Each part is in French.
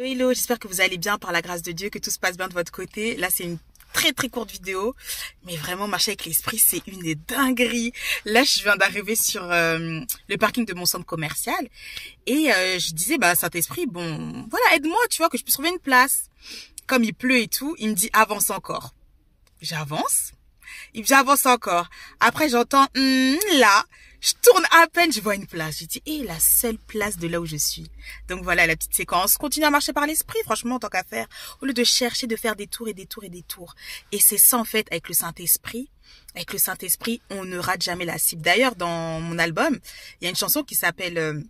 Hello, j'espère que vous allez bien par la grâce de Dieu, que tout se passe bien de votre côté. Là, c'est une très courte vidéo, mais vraiment marcher avec l'esprit, c'est une dinguerie. Là, je viens d'arriver sur le parking de mon centre commercial et je disais, bah Saint-Esprit, bon, voilà, aide-moi, tu vois, que je puisse trouver une place. Comme il pleut et tout, il me dit avance encore. J'avance. Il me dit avance encore. Après, j'entends là. Je tourne à peine, je vois une place. Je dis, la seule place de là où je suis. Donc voilà la petite séquence. Continue à marcher par l'esprit, franchement, en tant qu'affaire. Au lieu de chercher de faire des tours et des tours et des tours. Et c'est ça, en fait, avec le Saint-Esprit. Avec le Saint-Esprit, on ne rate jamais la cible. D'ailleurs, dans mon album, il y a une chanson qui s'appelle...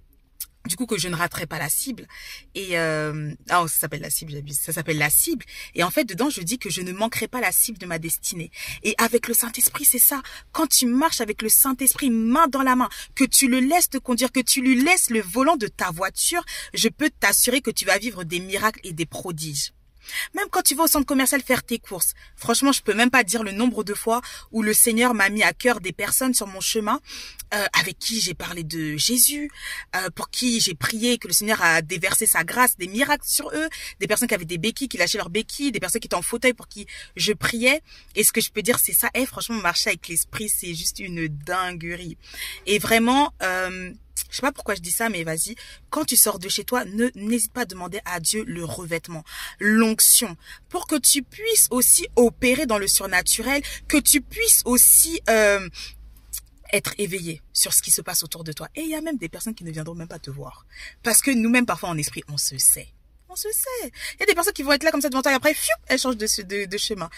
du coup que je ne raterai pas la cible et ça s'appelle la cible, j'abuse, ça s'appelle la cible et en fait dedans je dis que je ne manquerai pas la cible de ma destinée. Et avec le Saint-Esprit, c'est ça, quand tu marches avec le Saint-Esprit main dans la main, que tu le laisses te conduire, que tu lui laisses le volant de ta voiture, je peux t'assurer que tu vas vivre des miracles et des prodiges. Même quand tu vas au centre commercial faire tes courses, franchement, je peux même pas dire le nombre de fois où le Seigneur m'a mis à cœur des personnes sur mon chemin avec qui j'ai parlé de Jésus, pour qui j'ai prié que le Seigneur a déversé sa grâce, des miracles sur eux, des personnes qui avaient des béquilles, qui lâchaient leurs béquilles, des personnes qui étaient en fauteuil pour qui je priais. Et ce que je peux dire, c'est ça. Franchement, marcher avec l'esprit, c'est juste une dinguerie. Et vraiment... je sais pas pourquoi je dis ça, mais vas-y. Quand tu sors de chez toi, n'hésite pas à demander à Dieu le revêtement, l'onction, pour que tu puisses aussi opérer dans le surnaturel, que tu puisses aussi être éveillé sur ce qui se passe autour de toi. Et il y a même des personnes qui ne viendront même pas te voir. Parce que nous-mêmes, parfois, en esprit, on se sait. On se sait. Il y a des personnes qui vont être là comme ça devant toi et après, elles changent de chemin.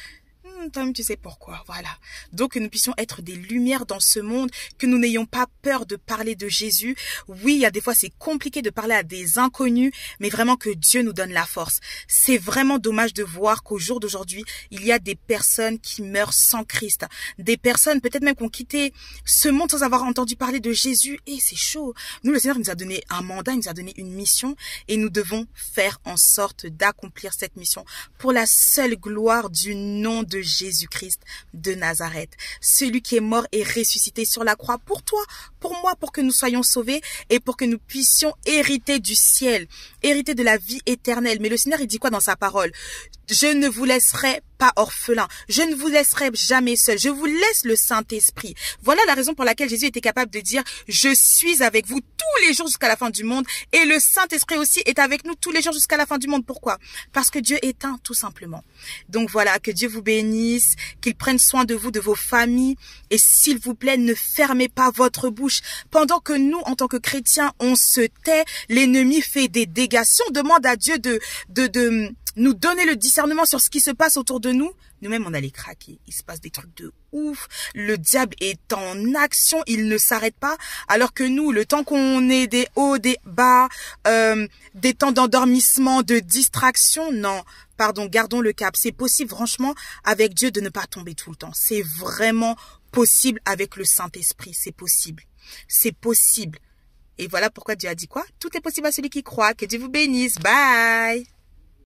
Toi-même, tu sais pourquoi, voilà. Donc, que nous puissions être des lumières dans ce monde, que nous n'ayons pas peur de parler de Jésus. Oui, il y a des fois, c'est compliqué de parler à des inconnus, mais vraiment que Dieu nous donne la force. C'est vraiment dommage de voir qu'au jour d'aujourd'hui, il y a des personnes qui meurent sans Christ. Des personnes, peut-être même qui ont quitté ce monde sans avoir entendu parler de Jésus. Et c'est chaud. Nous, le Seigneur nous a donné un mandat, il nous a donné une mission, et nous devons faire en sorte d'accomplir cette mission pour la seule gloire du nom de Jésus-Christ de Nazareth, celui qui est mort et ressuscité sur la croix pour toi, pour moi, pour que nous soyons sauvés et pour que nous puissions hériter du ciel, hériter de la vie éternelle. Mais le Seigneur, il dit quoi dans sa parole? Je ne vous laisserai pas orphelin. Je ne vous laisserai jamais seul. Je vous laisse le Saint-Esprit. Voilà la raison pour laquelle Jésus était capable de dire, je suis avec vous tous les jours jusqu'à la fin du monde. Et le Saint-Esprit aussi est avec nous tous les jours jusqu'à la fin du monde. Pourquoi? Parce que Dieu est un, tout simplement. Donc voilà, que Dieu vous bénisse, qu'il prenne soin de vous, de vos familles. Et s'il vous plaît, ne fermez pas votre bouche. Pendant que nous, en tant que chrétiens, on se tait, l'ennemi fait des dégâts. Si on demande à Dieu de nous donner le discernement sur ce qui se passe autour de nous, nous-mêmes on allait craquer. Il se passe des trucs de ouf. Le diable est en action, il ne s'arrête pas. Alors que nous, le temps qu'on ait des hauts, des bas, des temps d'endormissement, de distraction, non, pardon, gardons le cap. C'est possible, franchement, avec Dieu de ne pas tomber tout le temps. C'est vraiment possible avec le Saint-Esprit, c'est possible. C'est possible. Et voilà pourquoi Dieu a dit quoi? Tout est possible à celui qui croit. Que Dieu vous bénisse. Bye!